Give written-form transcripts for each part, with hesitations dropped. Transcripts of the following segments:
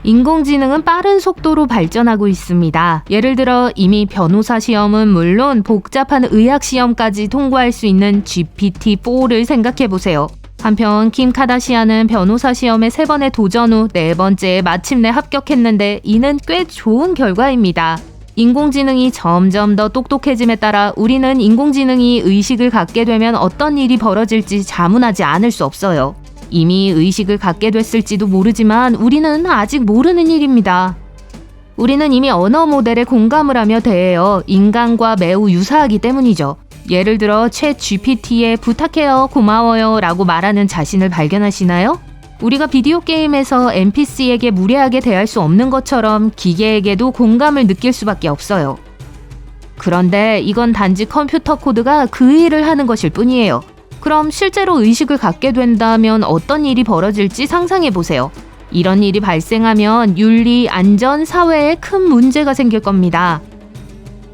인공지능은 빠른 속도로 발전하고 있습니다. 예를 들어 이미 변호사 시험은 물론 복잡한 의학 시험까지 통과할 수 있는 GPT-4를 생각해보세요. 한편 킴 카다시안은 변호사 시험에 3번의 도전 후 4번째에 마침내 합격했는데 이는 꽤 좋은 결과입니다. 인공지능이 점점 더 똑똑해짐에 따라 우리는 인공지능이 의식을 갖게 되면 어떤 일이 벌어질지 자문하지 않을 수 없어요. 이미 의식을 갖게 됐을지도 모르지만 우리는 아직 모르는 일입니다. 우리는 이미 언어 모델에 공감을 하며 대해요. 인간과 매우 유사하기 때문이죠. 예를 들어 챗 GPT에 부탁해요, 고마워요 라고 말하는 자신을 발견하시나요? 우리가 비디오 게임에서 NPC에게 무례하게 대할 수 없는 것처럼 기계에게도 공감을 느낄 수밖에 없어요. 그런데 이건 단지 컴퓨터 코드가 그 일을 하는 것일 뿐이에요. 그럼 실제로 의식을 갖게 된다면 어떤 일이 벌어질지 상상해보세요. 이런 일이 발생하면 윤리, 안전, 사회에 큰 문제가 생길 겁니다.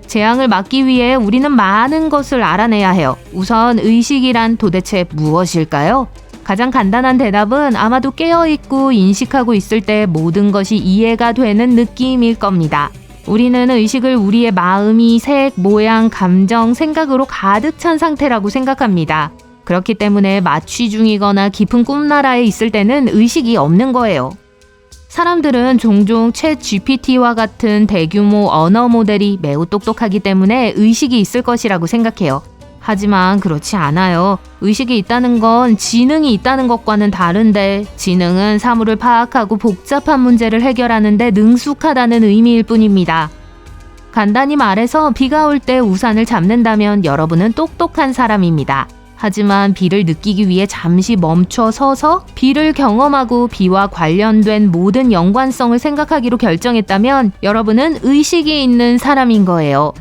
재앙을 막기 위해 우리는 많은 것을 알아내야 해요. 우선 의식이란 도대체 무엇일까요? 가장 간단한 대답은 아마도 깨어있고 인식하고 있을 때 모든 것이 이해가 되는 느낌일 겁니다. 우리는 의식을 우리의 마음이 색, 모양, 감정, 생각으로 가득 찬 상태라고 생각합니다. 그렇기 때문에 마취 중이거나 깊은 꿈나라에 있을 때는 의식이 없는 거예요. 사람들은 종종 챗 GPT와 같은 대규모 언어 모델이 매우 똑똑하기 때문에 의식이 있을 것이라고 생각해요. 하지만 그렇지 않아요. 의식이 있다는 건 지능이 있다는 것과는 다른데 지능은 사물을 파악하고 복잡한 문제를 해결하는 데 능숙하다는 의미일 뿐입니다. 간단히 말해서 비가 올 때 우산을 잡는다면 여러분은 똑똑한 사람입니다. 하지만 비를 느끼기 위해 잠시 멈춰 서서 비를 경험하고 비와 관련된 모든 연관성을 생각하기로 결정했다면 여러분은 의식이 있는 사람인 거예요.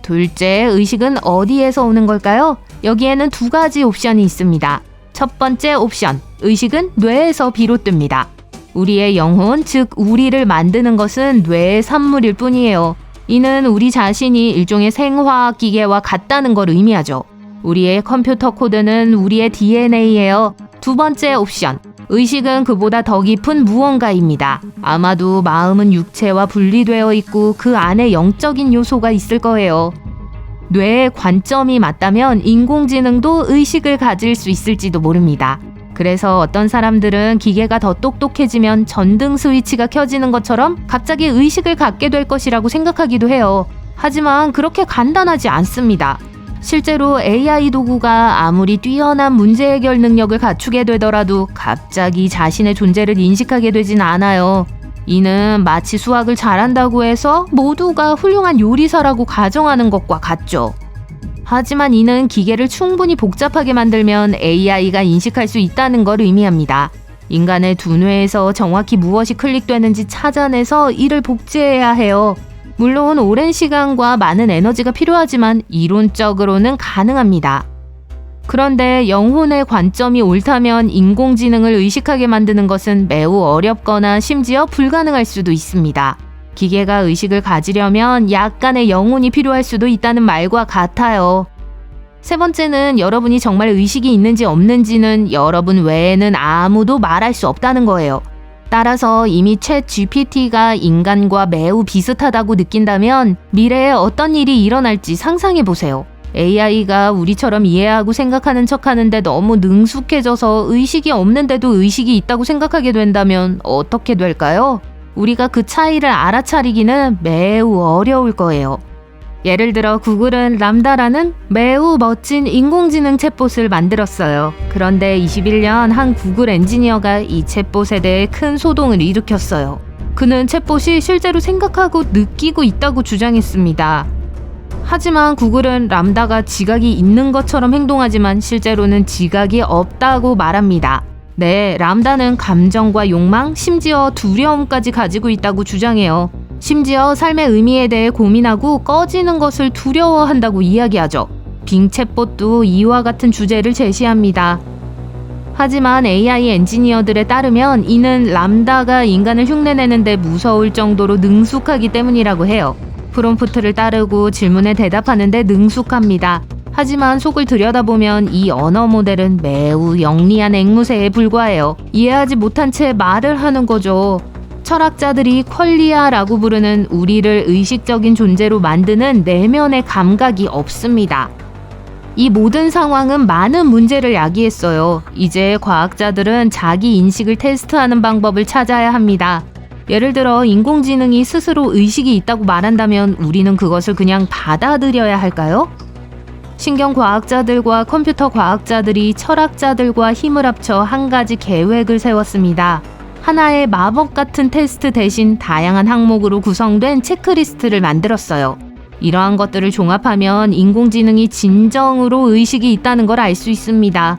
둘째, 의식은 어디에서 오는 걸까요? 여기에는 2가지 옵션이 있습니다. 첫 번째 옵션, 의식은 뇌에서 비롯됩니다. 우리의 영혼, 즉 우리를 만드는 것은 뇌의 산물일 뿐이에요. 이는 우리 자신이 일종의 생화학 기계와 같다는 걸 의미하죠. 우리의 컴퓨터 코드는 우리의 DNA예요. 2번째 옵션, 의식은 그보다 더 깊은 무언가입니다. 아마도 마음은 육체와 분리되어 있고 그 안에 영적인 요소가 있을 거예요. 뇌의 관점이 맞다면 인공지능도 의식을 가질 수 있을지도 모릅니다. 그래서 어떤 사람들은 기계가 더 똑똑해지면 전등 스위치가 켜지는 것처럼 갑자기 의식을 갖게 될 것이라고 생각하기도 해요. 하지만 그렇게 간단하지 않습니다. 실제로 AI 도구가 아무리 뛰어난 문제 해결 능력을 갖추게 되더라도 갑자기 자신의 존재를 인식하게 되진 않아요. 이는 마치 수학을 잘한다고 해서 모두가 훌륭한 요리사라고 가정하는 것과 같죠. 하지만 이는 기계를 충분히 복잡하게 만들면 AI가 인식할 수 있다는 걸 의미합니다. 인간의 두뇌에서 정확히 무엇이 클릭되는지 찾아내서 이를 복제해야 해요. 물론 오랜 시간과 많은 에너지가 필요하지만 이론적으로는 가능합니다. 그런데 영혼의 관점이 옳다면 인공지능을 의식하게 만드는 것은 매우 어렵거나 심지어 불가능할 수도 있습니다. 기계가 의식을 가지려면 약간의 영혼이 필요할 수도 있다는 말과 같아요. 세 번째는 여러분이 정말 의식이 있는지 없는지는 여러분 외에는 아무도 말할 수 없다는 거예요. 따라서 이미 챗 GPT가 인간과 매우 비슷하다고 느낀다면 미래에 어떤 일이 일어날지 상상해보세요. AI가 우리처럼 이해하고 생각하는 척하는데 너무 능숙해져서 의식이 없는데도 의식이 있다고 생각하게 된다면 어떻게 될까요? 우리가 그 차이를 알아차리기는 매우 어려울 거예요. 예를 들어 구글은 람다라는 매우 멋진 인공지능 챗봇을 만들었어요. 그런데 21년 한 구글 엔지니어가 이 챗봇에 대해 큰 소동을 일으켰어요. 그는 챗봇이 실제로 생각하고 느끼고 있다고 주장했습니다. 하지만 구글은 람다가 지각이 있는 것처럼 행동하지만 실제로는 지각이 없다고 말합니다. 네, 람다는 감정과 욕망, 심지어 두려움까지 가지고 있다고 주장해요. 심지어 삶의 의미에 대해 고민하고 꺼지는 것을 두려워한다고 이야기하죠. 빙 챗봇도 이와 같은 주제를 제시합니다. 하지만 AI 엔지니어들에 따르면 이는 람다가 인간을 흉내내는데 무서울 정도로 능숙하기 때문이라고 해요. 프롬프트를 따르고 질문에 대답하는데 능숙합니다. 하지만 속을 들여다보면 이 언어 모델은 매우 영리한 앵무새에 불과해요. 이해하지 못한 채 말을 하는 거죠. 철학자들이 퀄리아라고 부르는 우리를 의식적인 존재로 만드는 내면의 감각이 없습니다. 이 모든 상황은 많은 문제를 야기했어요. 이제 과학자들은 자기 인식을 테스트하는 방법을 찾아야 합니다. 예를 들어 인공지능이 스스로 의식이 있다고 말한다면 우리는 그것을 그냥 받아들여야 할까요? 신경과학자들과 컴퓨터 과학자들이 철학자들과 힘을 합쳐 한 가지 계획을 세웠습니다. 하나의 마법 같은 테스트 대신 다양한 항목으로 구성된 체크리스트를 만들었어요. 이러한 것들을 종합하면 인공지능이 진정으로 의식이 있다는 걸 알 수 있습니다.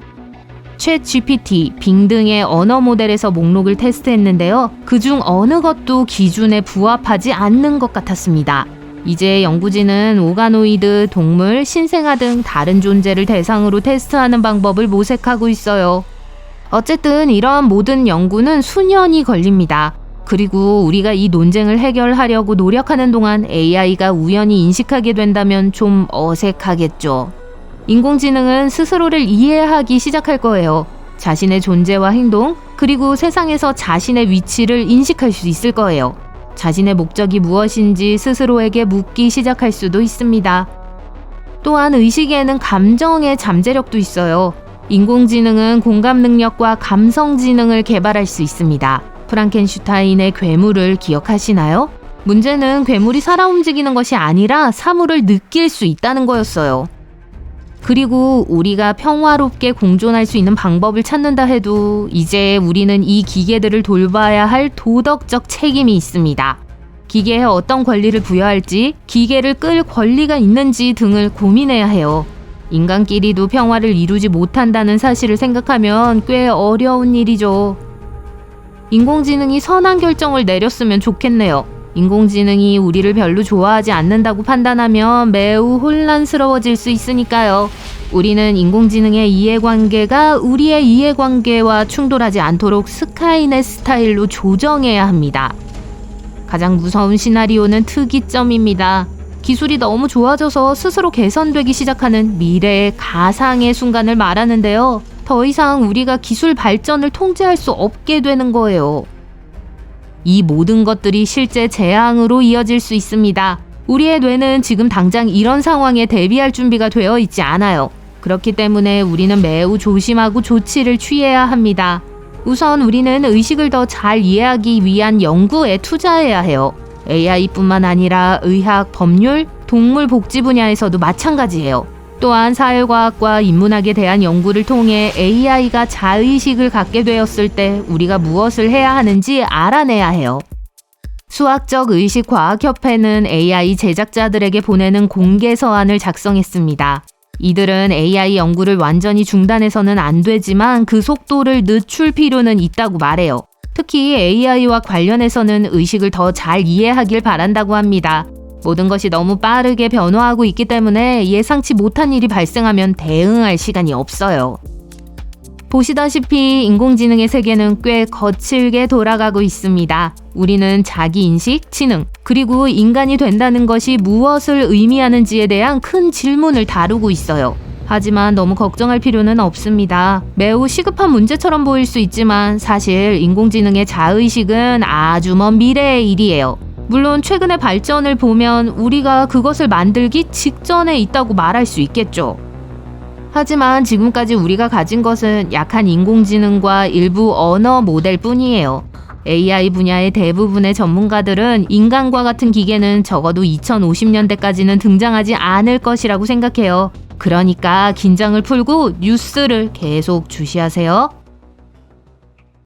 챗 GPT, 빙 등의 언어 모델에서 목록을 테스트했는데요. 그중 어느 것도 기준에 부합하지 않는 것 같았습니다. 이제 연구진은 오가노이드, 동물, 신생아 등 다른 존재를 대상으로 테스트하는 방법을 모색하고 있어요. 어쨌든 이러한 모든 연구는 수년이 걸립니다. 그리고 우리가 이 논쟁을 해결하려고 노력하는 동안 AI가 우연히 인식하게 된다면 좀 어색하겠죠. 인공지능은 스스로를 이해하기 시작할 거예요. 자신의 존재와 행동, 그리고 세상에서 자신의 위치를 인식할 수 있을 거예요. 자신의 목적이 무엇인지 스스로에게 묻기 시작할 수도 있습니다. 또한 의식에는 감정의 잠재력도 있어요. 인공지능은 공감 능력과 감성 지능을 개발할 수 있습니다. 프랑켄슈타인의 괴물을 기억하시나요? 문제는 괴물이 살아 움직이는 것이 아니라 사물을 느낄 수 있다는 거였어요. 그리고 우리가 평화롭게 공존할 수 있는 방법을 찾는다 해도 이제 우리는 이 기계들을 돌봐야 할 도덕적 책임이 있습니다. 기계에 어떤 권리를 부여할지, 기계를 끌 권리가 있는지 등을 고민해야 해요. 인간끼리도 평화를 이루지 못한다는 사실을 생각하면 꽤 어려운 일이죠. 인공지능이 선한 결정을 내렸으면 좋겠네요. 인공지능이 우리를 별로 좋아하지 않는다고 판단하면 매우 혼란스러워질 수 있으니까요. 우리는 인공지능의 이해관계가 우리의 이해관계와 충돌하지 않도록 스카이넷 스타일로 조정해야 합니다. 가장 무서운 시나리오는 특이점입니다. 기술이 너무 좋아져서 스스로 개선되기 시작하는 미래의 가상의 순간을 말하는데요. 더 이상 우리가 기술 발전을 통제할 수 없게 되는 거예요. 이 모든 것들이 실제 재앙으로 이어질 수 있습니다. 우리의 뇌는 지금 당장 이런 상황에 대비할 준비가 되어 있지 않아요. 그렇기 때문에 우리는 매우 조심하고 조치를 취해야 합니다. 우선 우리는 의식을 더 잘 이해하기 위한 연구에 투자해야 해요. AI뿐만 아니라 의학, 법률, 동물 복지 분야에서도 마찬가지예요. 또한 사회과학과 인문학에 대한 연구를 통해 AI가 자의식을 갖게 되었을 때 우리가 무엇을 해야 하는지 알아내야 해요. 수학적 의식과학협회는 AI 제작자들에게 보내는 공개 서한을 작성했습니다. 이들은 AI 연구를 완전히 중단해서는 안 되지만 그 속도를 늦출 필요는 있다고 말해요. 특히 AI와 관련해서는 의식을 더 잘 이해하길 바란다고 합니다. 모든 것이 너무 빠르게 변화하고 있기 때문에 예상치 못한 일이 발생하면 대응할 시간이 없어요. 보시다시피 인공지능의 세계는 꽤 거칠게 돌아가고 있습니다. 우리는 자기인식, 지능, 그리고 인간이 된다는 것이 무엇을 의미하는지에 대한 큰 질문을 다루고 있어요. 하지만 너무 걱정할 필요는 없습니다. 매우 시급한 문제처럼 보일 수 있지만 사실 인공지능의 자의식은 아주 먼 미래의 일이에요. 물론 최근의 발전을 보면 우리가 그것을 만들기 직전에 있다고 말할 수 있겠죠. 하지만 지금까지 우리가 가진 것은 약한 인공지능과 일부 언어 모델 뿐이에요. AI 분야의 대부분의 전문가들은 인간과 같은 기계는 적어도 2050년대까지는 등장하지 않을 것이라고 생각해요. 그러니까 긴장을 풀고 뉴스를 계속 주시하세요.